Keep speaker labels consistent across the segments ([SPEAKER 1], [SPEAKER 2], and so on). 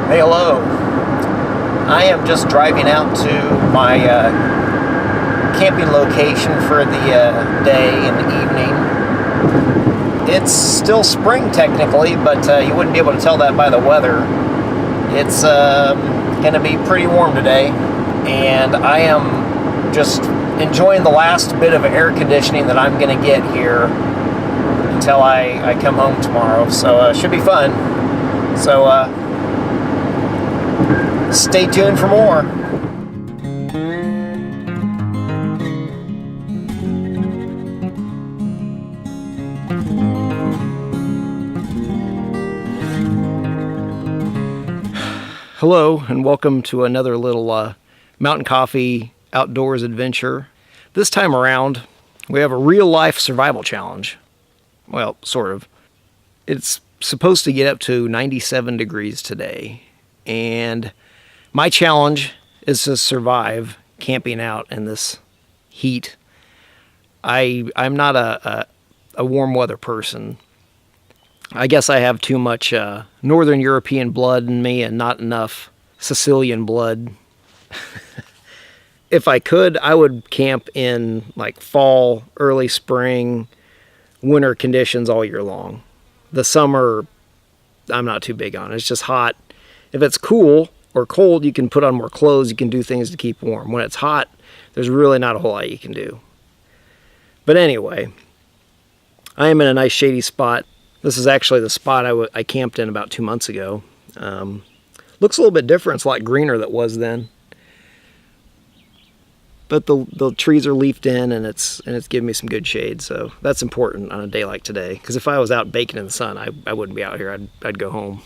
[SPEAKER 1] Hey, hello. I am just driving out to my camping location for the day and the evening. It's still spring technically, but you wouldn't be able to tell that by the weather. It's going to be pretty warm today, and I am just enjoying the last bit of air conditioning that I'm going to get here until I come home tomorrow. So it should be fun. So stay tuned for more. Hello, and welcome to another little Mountain Coffee outdoors adventure. This time around, we have a real-life survival challenge. Well, sort of. It's supposed to get up to 97 degrees today, and my challenge is to survive camping out in this heat. I'm not a warm weather person. I guess I have too much Northern European blood in me and not enough Sicilian blood. If I could, I would camp in like fall, early spring, winter conditions all year long. The summer, I'm not too big on. It's just hot. If it's cool or cold, you can put on more clothes. You can do things to keep warm. When it's hot, there's really not a whole lot you can do. But anyway, I am in a nice shady spot. This is actually the spot I camped in about 2 months ago. Looks a little bit different. It's a lot greener than it was then. But the trees are leafed in, and it's giving me some good shade, so that's important on a day like today. Because if I was out baking in the sun, I wouldn't be out here. I'd go home.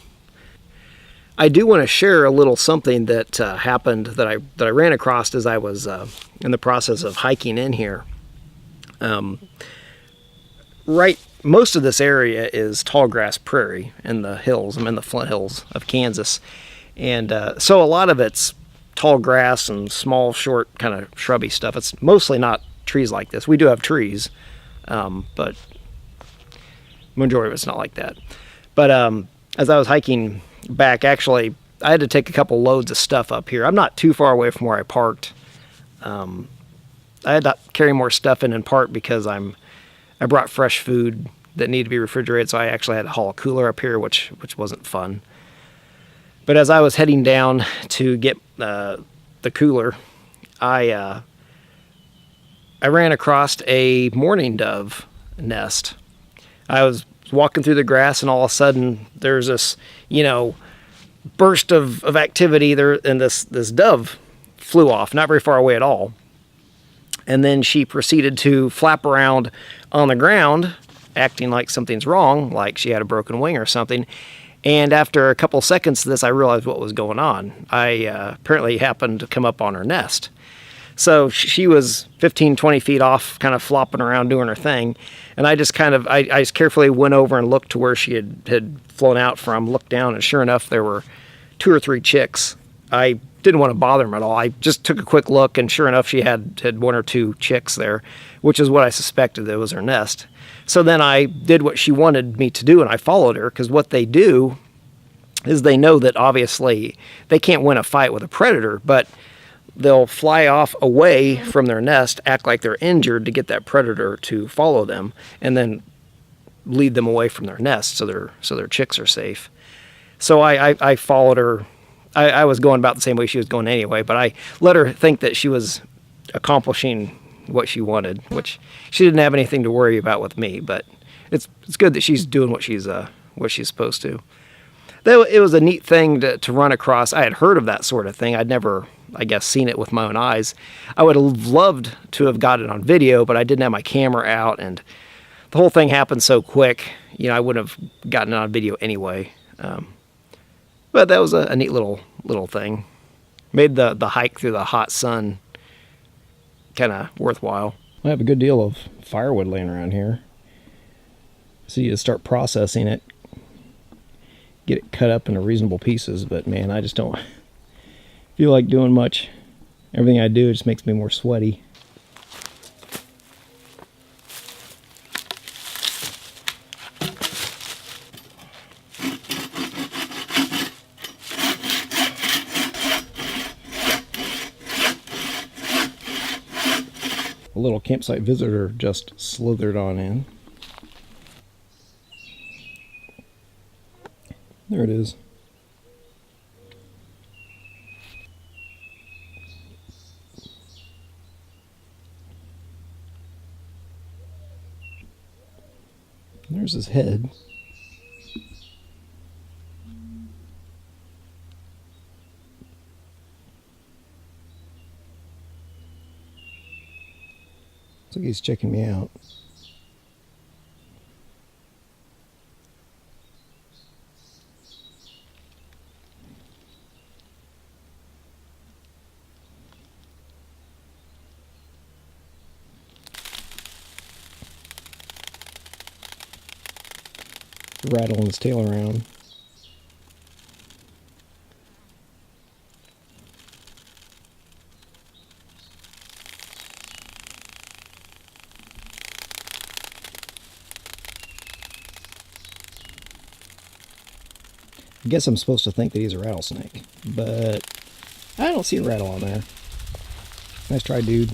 [SPEAKER 1] I do want to share a little something that happened that I ran across as I was in the process of hiking in here. Most of this area is tall grass prairie in the hills. I'm in the Flint Hills of Kansas, and so a lot of it's tall grass and small, short, kind of shrubby stuff. It's mostly not trees like this. We do have trees, but majority of it's not like that. But as I was hiking back, actually, I had to take a couple loads of stuff up here. I'm not too far away from where I parked. I had to carry more stuff in part because I brought fresh food that needed to be refrigerated, so I actually had to haul a cooler up here, which wasn't fun. But as I was heading down to get the cooler, I ran across a mourning dove nest. I was walking through the grass, and all of a sudden there's this, burst of activity there, and this dove flew off, not very far away at all. And then she proceeded to flap around on the ground, acting like something's wrong, like she had a broken wing or something. And after a couple seconds of this, I realized what was going on. I apparently happened to come up on her nest. So she was 15, 20 feet off, kind of flopping around doing her thing. And I just carefully went over and looked to where she had flown out from, looked down, and sure enough, there were 2 or 3 chicks. I didn't want to bother them at all. I just took a quick look, and sure enough, she had 1 or 2 chicks there, which is what I suspected that was her nest. So then I did what she wanted me to do, and I followed her, because what they do is they know that obviously they can't win a fight with a predator, but they'll fly off away from their nest, act like they're injured to get that predator to follow them, and then lead them away from their nest so their chicks are safe. So I followed her. I was going about the same way she was going anyway, but I let her think that she was accomplishing what she wanted, which she didn't have anything to worry about with me, but it's good that she's doing what she's supposed to. It was a neat thing to run across. I had heard of that sort of thing. I'd never, I guess, seen it with my own eyes. I would have loved to have got it on video, but I didn't have my camera out, and the whole thing happened so quick, I wouldn't have gotten it on video anyway. But that was a neat little thing. Made the hike through the hot sun kind of worthwhile. I have a good deal of firewood laying around here. So you start processing it, get it cut up into reasonable pieces, but man, I just don't feel like doing much. Everything I do just makes me more sweaty. a little campsite visitor just slithered on in. There it is. There's his head. Looks like he's checking me out. Rattling his tail around. I guess I'm supposed to think that he's a rattlesnake, but I don't see a rattle on there. Nice try, dude.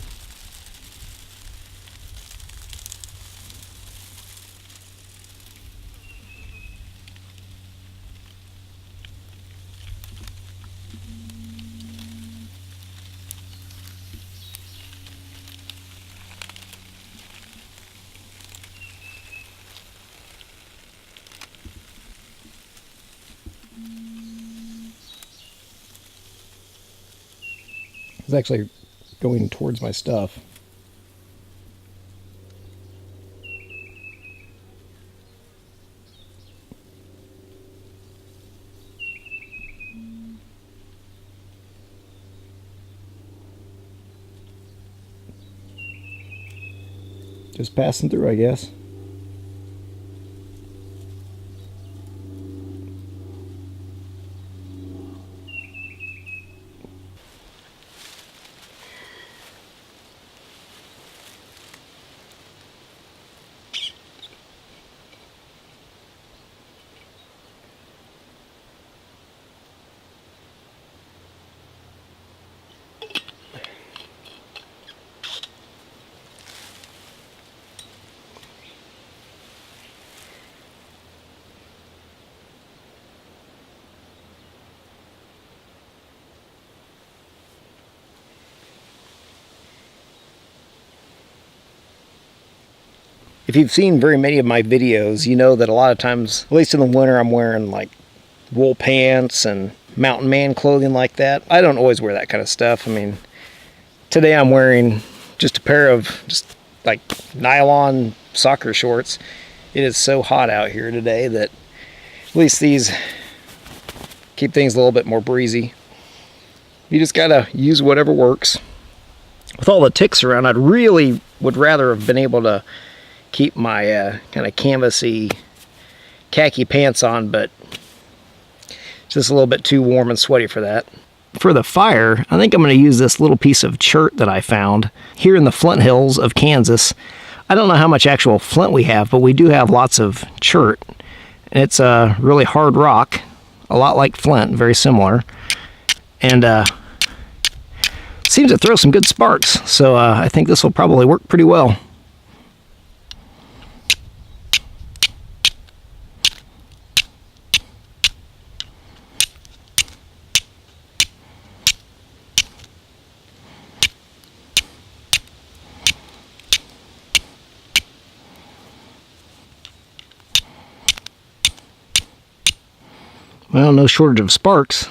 [SPEAKER 1] It's actually going towards my stuff. Just passing through, I guess. If you've seen very many of my videos, you know that a lot of times, at least in the winter, I'm wearing like wool pants and mountain man clothing like that. I don't always wear that kind of stuff. I mean, today I'm wearing just a pair of just like nylon soccer shorts. It is so hot out here today that at least these keep things a little bit more breezy. You just gotta use whatever works. With all the ticks around, I'd really would rather have been able to keep my kind of canvasy khaki pants on, but it's just a little bit too warm and sweaty for that. For the fire, I think I'm going to use this little piece of chert that I found here in the Flint Hills of Kansas. I don't know how much actual flint we have, but we do have lots of chert. And it's a really hard rock, a lot like flint, very similar. And seems to throw some good sparks, so I think this will probably work pretty well. Well, no shortage of sparks.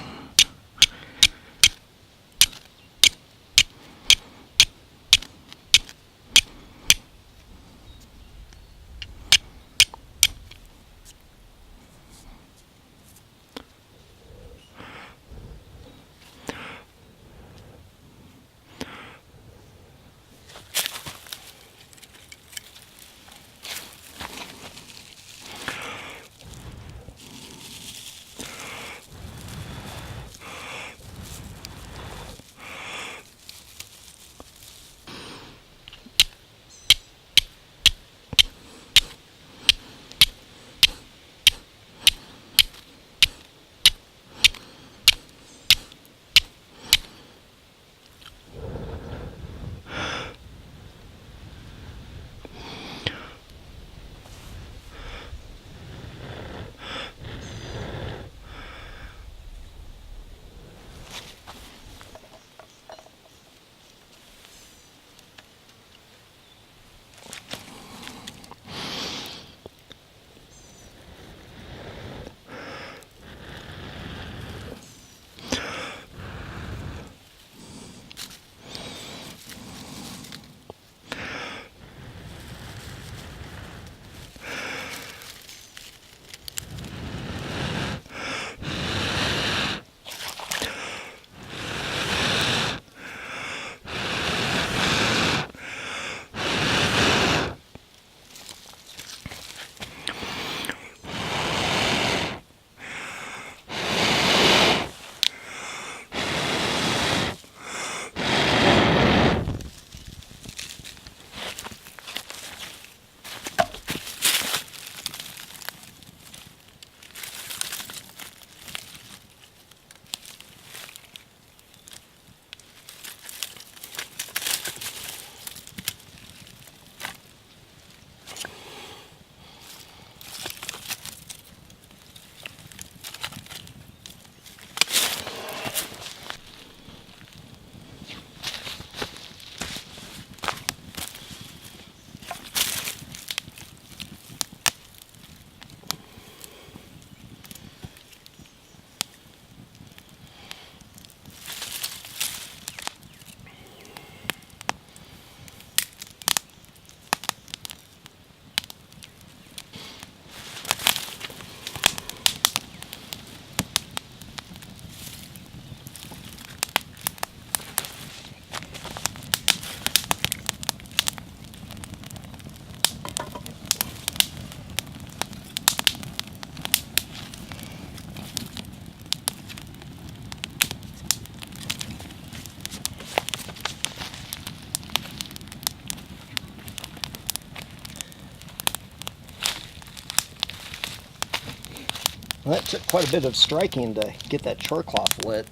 [SPEAKER 1] that took quite a bit of striking to get that char cloth lit.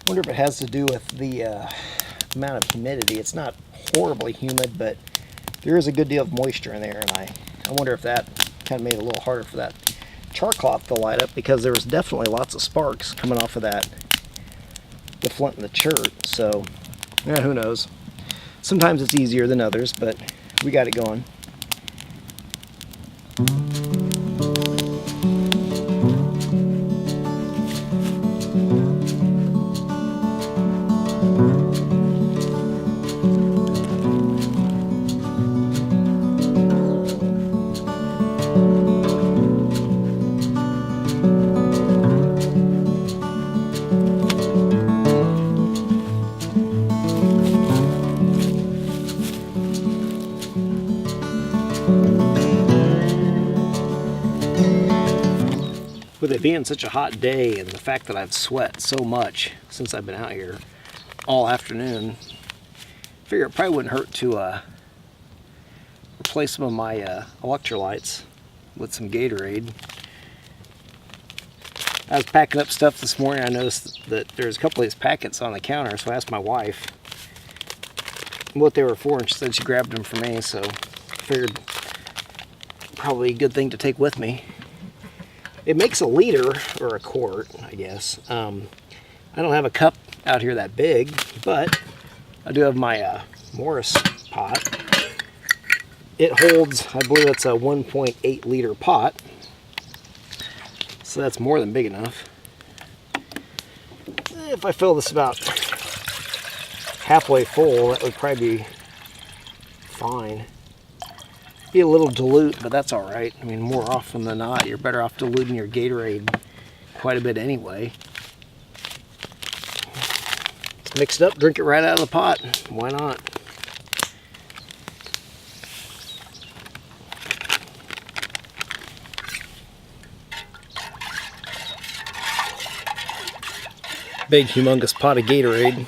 [SPEAKER 1] Wonder if it has to do with the amount of humidity. It's not horribly humid, but there is a good deal of moisture in there, and I wonder if that kind of made it a little harder for that char cloth to light up, because there was definitely lots of sparks coming off of the flint and the chert. So yeah, who knows. Sometimes it's easier than others, but we got it going. With it being such a hot day and the fact that I've sweat so much since I've been out here all afternoon, I figure it probably wouldn't hurt to replace some of my electrolytes with some Gatorade. I was packing up stuff this morning. I noticed that there's a couple of these packets on the counter, so I asked my wife what they were for, and she said she grabbed them for me, so I figured probably a good thing to take with me. It makes a liter, or a quart, I guess. I don't have a cup out here that big, but I do have my Morris pot. It holds, I believe that's a 1.8 liter pot. So that's more than big enough. If I fill this about halfway full, that would probably be fine. Be a little dilute, but that's all right. I mean, more often than not, you're better off diluting your Gatorade quite a bit anyway. Mix it up, drink it right out of the pot. Why not? Big, humongous pot of Gatorade.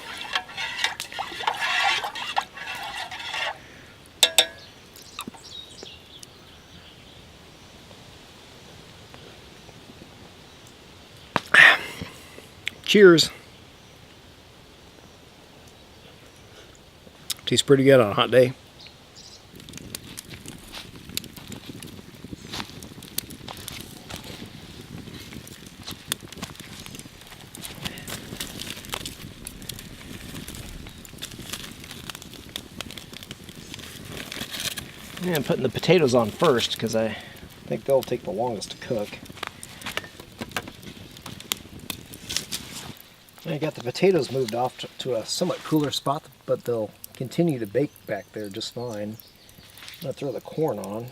[SPEAKER 1] Cheers. Tastes pretty good on a hot day. Yeah, I'm putting the potatoes on first because I think they'll take the longest to cook. I got the potatoes moved off to a somewhat cooler spot, but they'll continue to bake back there just fine. I'm going to throw the corn on.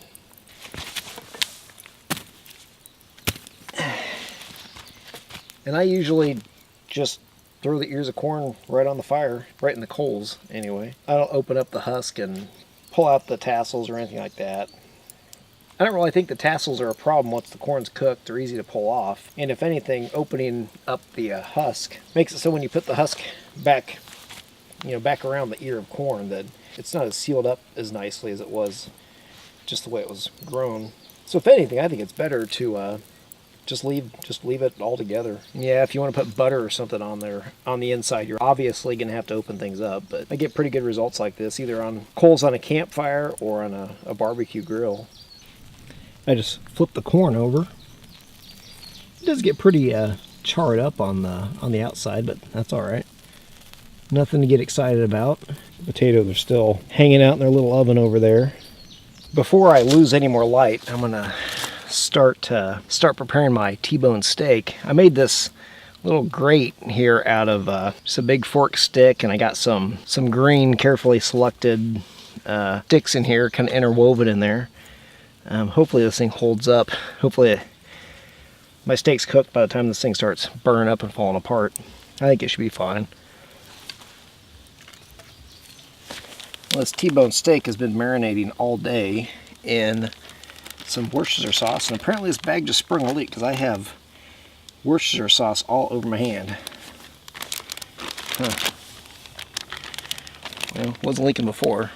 [SPEAKER 1] And I usually just throw the ears of corn right on the fire, right in the coals anyway. I don't open up the husk and pull out the tassels or anything like that. I don't really think the tassels are a problem once the corn's cooked. They're easy to pull off. And if anything, opening up the husk makes it so when you put the husk back, back around the ear of corn, that it's not as sealed up as nicely as it was just the way it was grown. So if anything, I think it's better to just leave it all together. Yeah, if you want to put butter or something on there on the inside, you're obviously going to have to open things up. But I get pretty good results like this, either on coals on a campfire or on a barbecue grill. I just flip the corn over. It does get pretty charred up on the outside, but that's all right. Nothing to get excited about. The potatoes are still hanging out in their little oven over there. Before I lose any more light, I'm gonna start preparing my T-bone steak. I made this little grate here out of just a big fork stick, and I got some green, carefully selected sticks in here, kind of interwoven in there. Hopefully this thing holds up. Hopefully my steak's cooked by the time this thing starts burning up and falling apart. I think it should be fine. Well, this T-bone steak has been marinating all day in some Worcestershire sauce, and apparently this bag just sprung a leak because I have Worcestershire sauce all over my hand. Huh. Well, wasn't leaking before.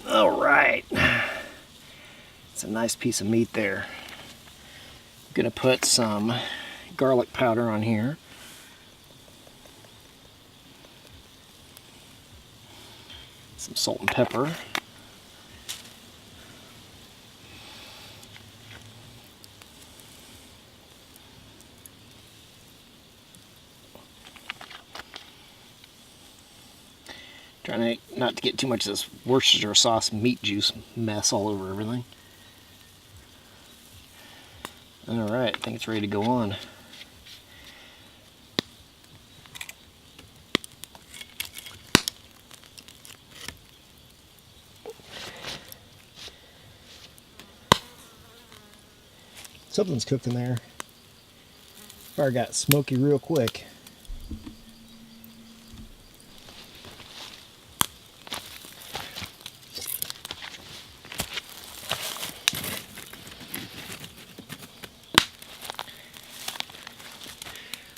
[SPEAKER 1] All right, It's a nice piece of meat there. I'm gonna put some garlic powder on here. Some salt and pepper. Trying not to get too much of this Worcestershire sauce meat juice mess all over everything. Alright, I think it's ready to go on. Something's cooking there. Fire got smoky real quick.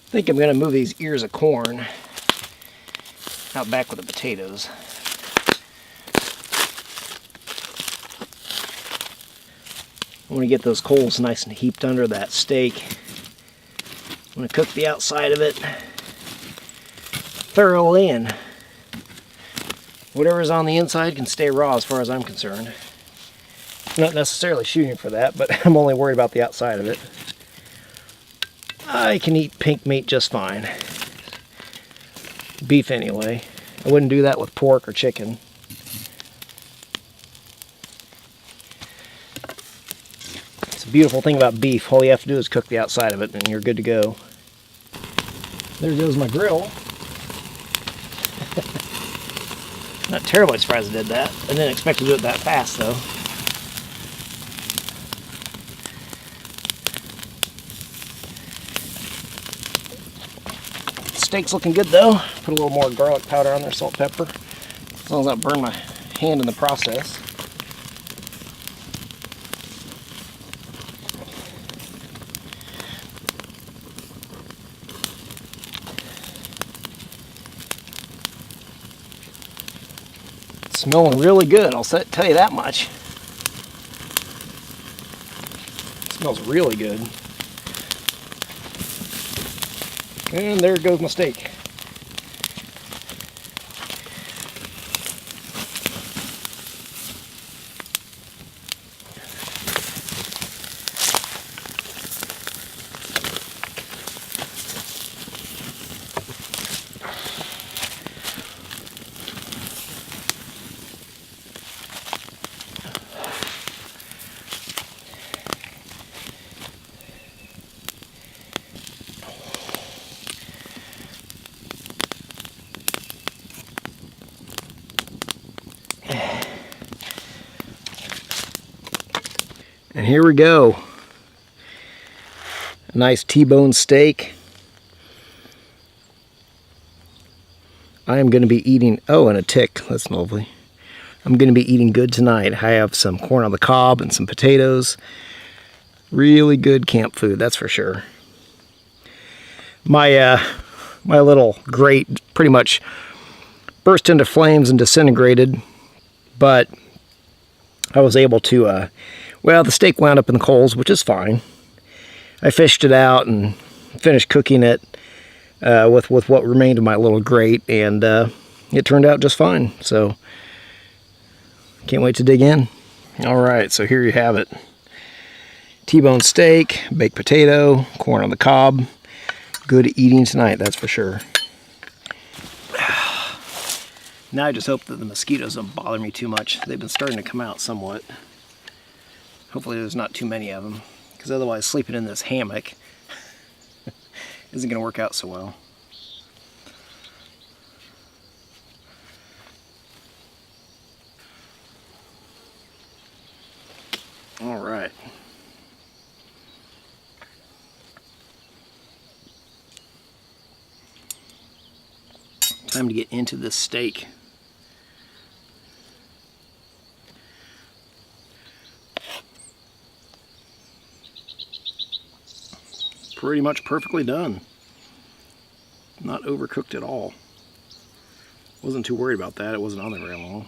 [SPEAKER 1] I think I'm going to move these ears of corn out back with the potatoes. I want to get those coals nice and heaped under that steak. I'm going to cook the outside of it thoroughly, and whatever's on the inside can stay raw as far as I'm concerned. I'm not necessarily shooting for that, but I'm only worried about the outside of it. I can eat pink meat just fine. Beef anyway. I wouldn't do that with pork or chicken. It's a beautiful thing about beef. All you have to do is cook the outside of it and you're good to go. There goes my grill. Not terribly surprised I did that. I didn't expect to do it that fast though. Steak's looking good though. Put a little more garlic powder on there, salt, pepper. As long as I don't burn my hand in the process. It's smelling really good, I'll tell you that much. It smells really good. And there goes my steak. And here we go. A nice T-bone steak. I am going to be eating, oh, and a tick, that's lovely. I'm going to be eating good tonight. I have some corn on the cob and some potatoes. Really good camp food, that's for sure. My little grate pretty much burst into flames and disintegrated, but I was able to, well, the steak wound up in the coals, which is fine. I fished it out and finished cooking it with what remained of my little grate, and it turned out just fine. So, can't wait to dig in. Alright, so here you have it. T-bone steak, baked potato, corn on the cob. Good eating tonight, that's for sure. Now I just hope that the mosquitoes don't bother me too much. They've been starting to come out somewhat. Hopefully there's not too many of them, because otherwise sleeping in this hammock isn't going to work out so well. All right. Time to get into this steak. Pretty much perfectly done. Not overcooked at all. Wasn't too worried about that. It wasn't on there very long.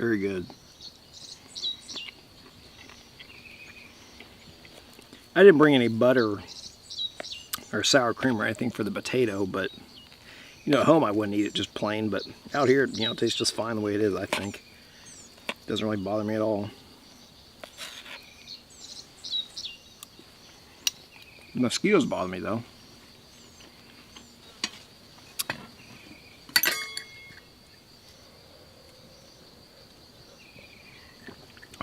[SPEAKER 1] Very good. I didn't bring any butter or sour cream or anything for the potato, but you know, at home I wouldn't eat it just plain, but out here, you know, it tastes just fine the way it is, I think. Doesn't really bother me at all. The mosquitoes bother me though.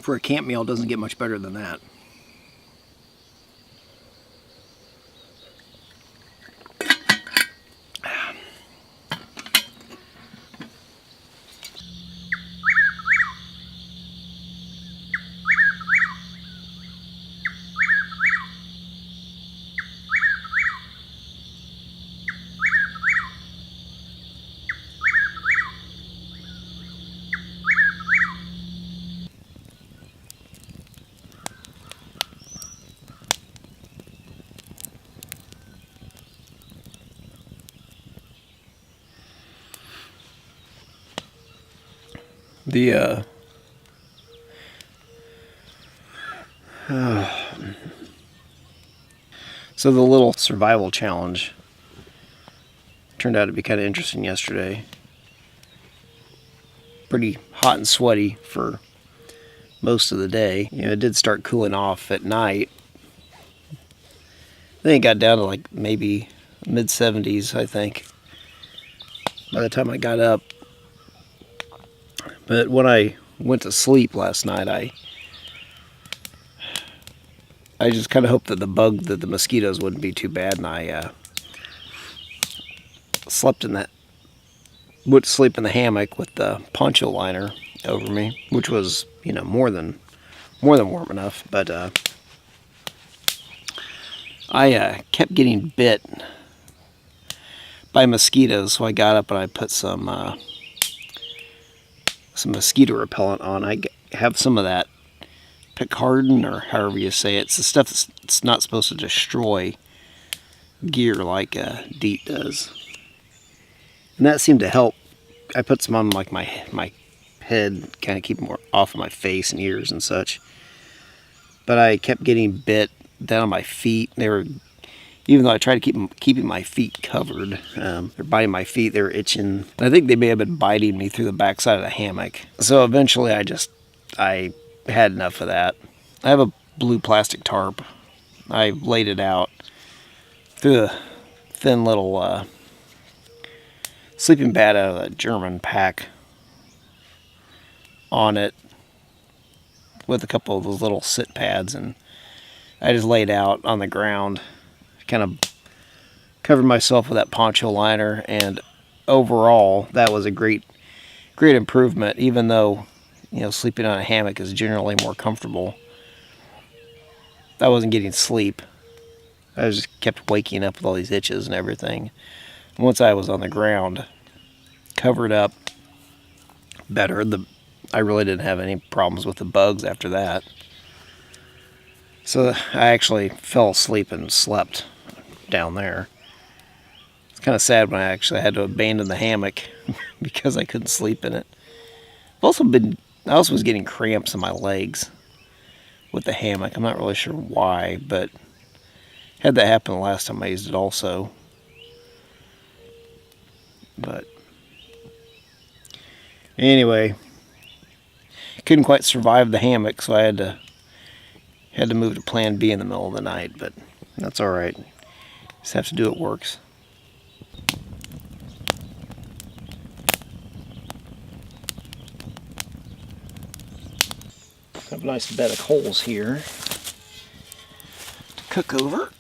[SPEAKER 1] For a camp meal, it doesn't get much better than that. So the little survival challenge turned out to be kind of interesting yesterday. Pretty hot and sweaty for most of the day. You know, it did start cooling off at night. I think it got down to like maybe mid-70s, I think, by the time I got up. But when I went to sleep last night, I just kind of hoped that the mosquitoes wouldn't be too bad, and I went to sleep in the hammock with the poncho liner over me, which was, you know, more than warm enough. But I kept getting bit by mosquitoes, so I got up and I put some mosquito repellent on. I have some of that Picardin, or however you say it. It's the stuff that's not supposed to destroy gear like DEET does. And that seemed to help. I put some on like my head, kind of keep them off of my face and ears and such. But I kept getting bit down on my feet. Even though I tried to keeping my feet covered, they're biting my feet. They're itching. I think they may have been biting me through the backside of the hammock. So eventually, I had enough of that. I have a blue plastic tarp. I laid it out, threw a thin little sleeping bag out of the German pack on it with a couple of those little sit pads, and I just laid out on the ground, kind of covered myself with that poncho liner, and overall that was a great improvement. Even though, you know, sleeping on a hammock is generally more comfortable, I wasn't getting sleep. I just kept waking up with all these itches and everything. Once I was on the ground, covered up better, I really didn't have any problems with the bugs after that. So I actually fell asleep and slept down there. It's kind of sad when I actually had to abandon the hammock because I couldn't sleep in it. I also was getting cramps in my legs with the hammock. I'm not really sure why, but had that happen the last time I used it also. But anyway, couldn't quite survive the hammock, so I had to move to plan B in the middle of the night, but that's all right. Just have to do what works. Have a nice bed of coals here to cook over.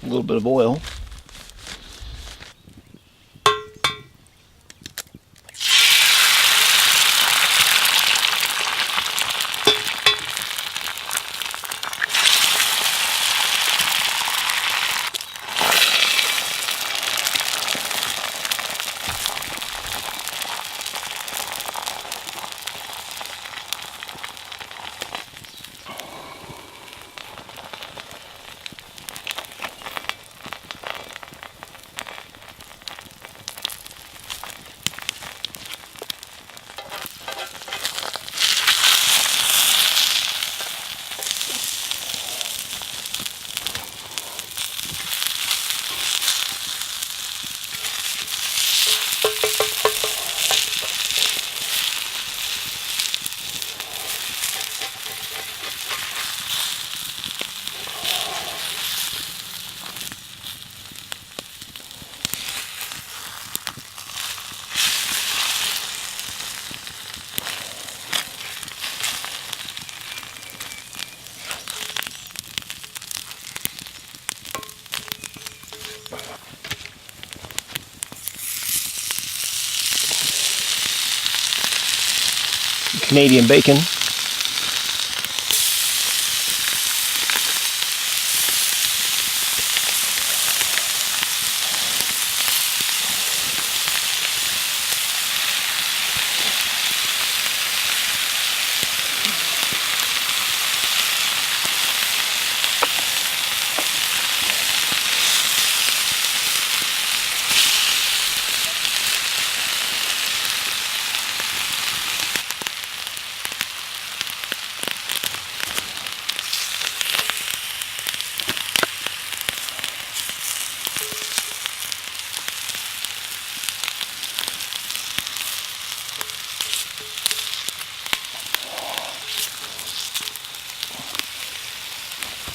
[SPEAKER 1] A little bit of oil. Canadian bacon.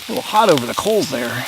[SPEAKER 1] A little hot over the coals there.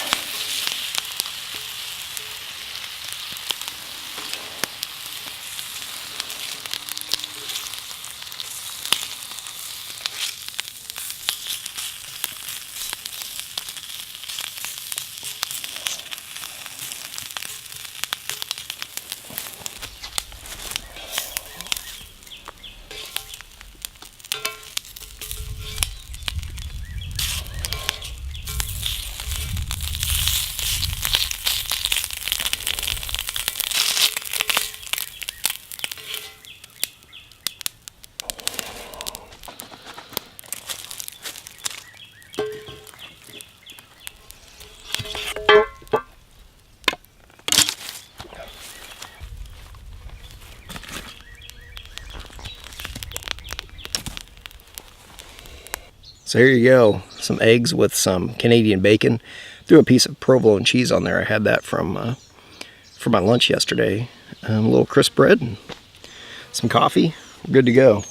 [SPEAKER 1] So here you go, some eggs with some Canadian bacon. Threw a piece of provolone cheese on there. I had that from for my lunch yesterday. A little crisp bread and some coffee. We're good to go.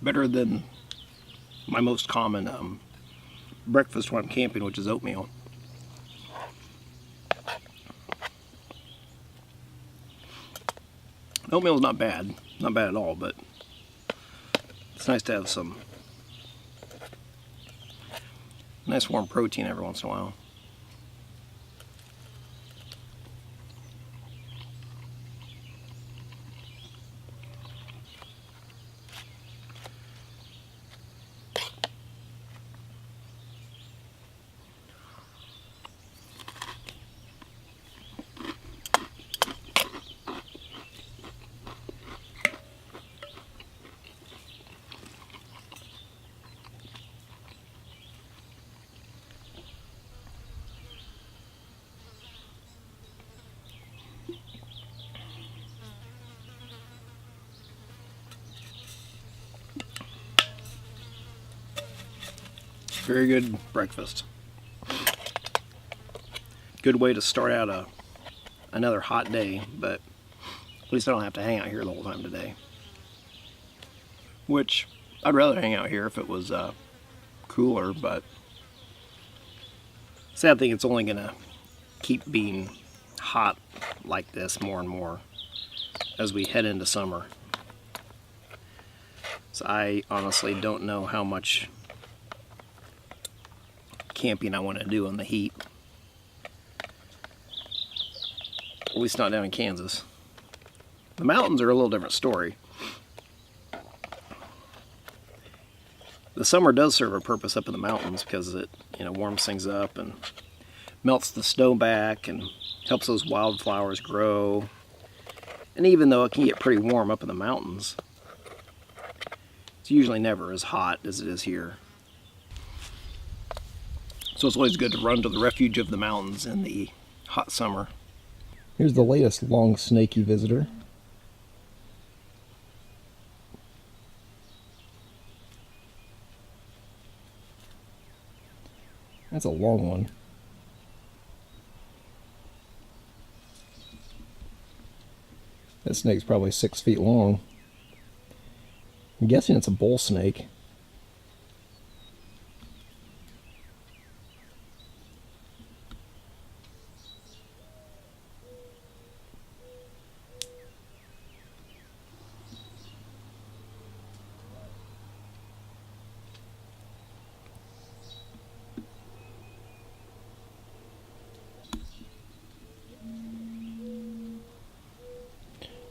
[SPEAKER 1] Better than my most common breakfast when I'm camping, which is oatmeal. Oatmeal is not bad at all, but it's nice to have some nice warm protein every once in a while. Very good breakfast. Good way to start out another hot day, but at least I don't have to hang out here the whole time today. Which, I'd rather hang out here if it was cooler, but sad thing, it's only gonna keep being hot like this more and more as we head into summer. So I honestly don't know how much camping I want to do in the heat. At least not down in Kansas. The mountains are a little different story. The summer does serve a purpose up in the mountains because it, warms things up and melts the snow back and helps those wildflowers grow. And even though it can get pretty warm up in the mountains, it's usually never as hot as it is here. So it's always good to run to the refuge of the mountains in the hot summer. Here's the latest long snaky visitor. That's a long one. That snake's probably 6 feet long. I'm guessing it's a bull snake.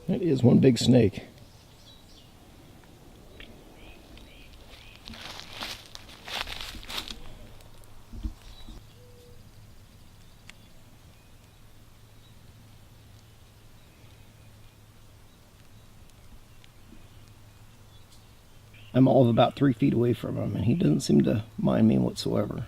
[SPEAKER 1] That is one big snake. I'm all of about 3 feet away from him, and he doesn't seem to mind me whatsoever.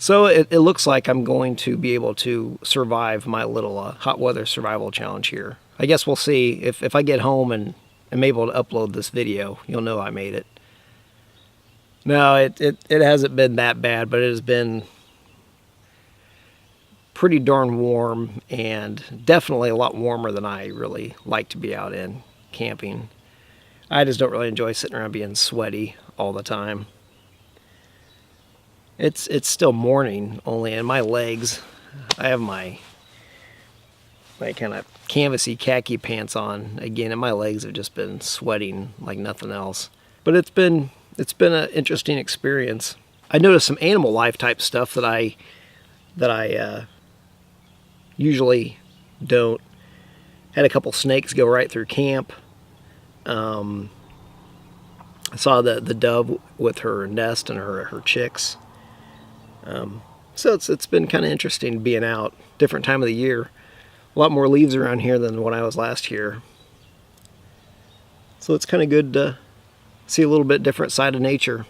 [SPEAKER 1] So it looks like I'm going to be able to survive my little hot weather survival challenge here. I guess we'll see. If I get home and am able to upload this video, you'll know I made it. No, it hasn't been that bad, but it has been pretty darn warm, and definitely a lot warmer than I really like to be out in camping. I just don't really enjoy sitting around being sweaty all the time. It's still morning only, and my legs, I have my kind of canvasy khaki pants on again, and my legs have just been sweating like nothing else. But it's been an interesting experience. I noticed some animal life type stuff that I usually don't. Had a couple snakes go right through camp. I saw the dove with her nest and her chicks. So it's been kind of interesting being out. Different time of the year. A lot more leaves around here than when I was last year. So it's kind of good to see a little bit different side of nature.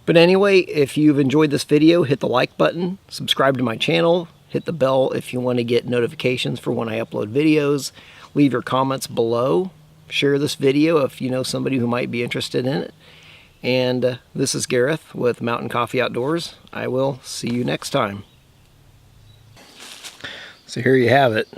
[SPEAKER 1] But anyway, if you've enjoyed this video, hit the like button, subscribe to my channel, hit the bell if you want to get notifications for when I upload videos. Leave your comments below. Share this video if you know somebody who might be interested in it. And this is Gareth with Mountaincoffee Outdoors. I will see you next time. So here you have it.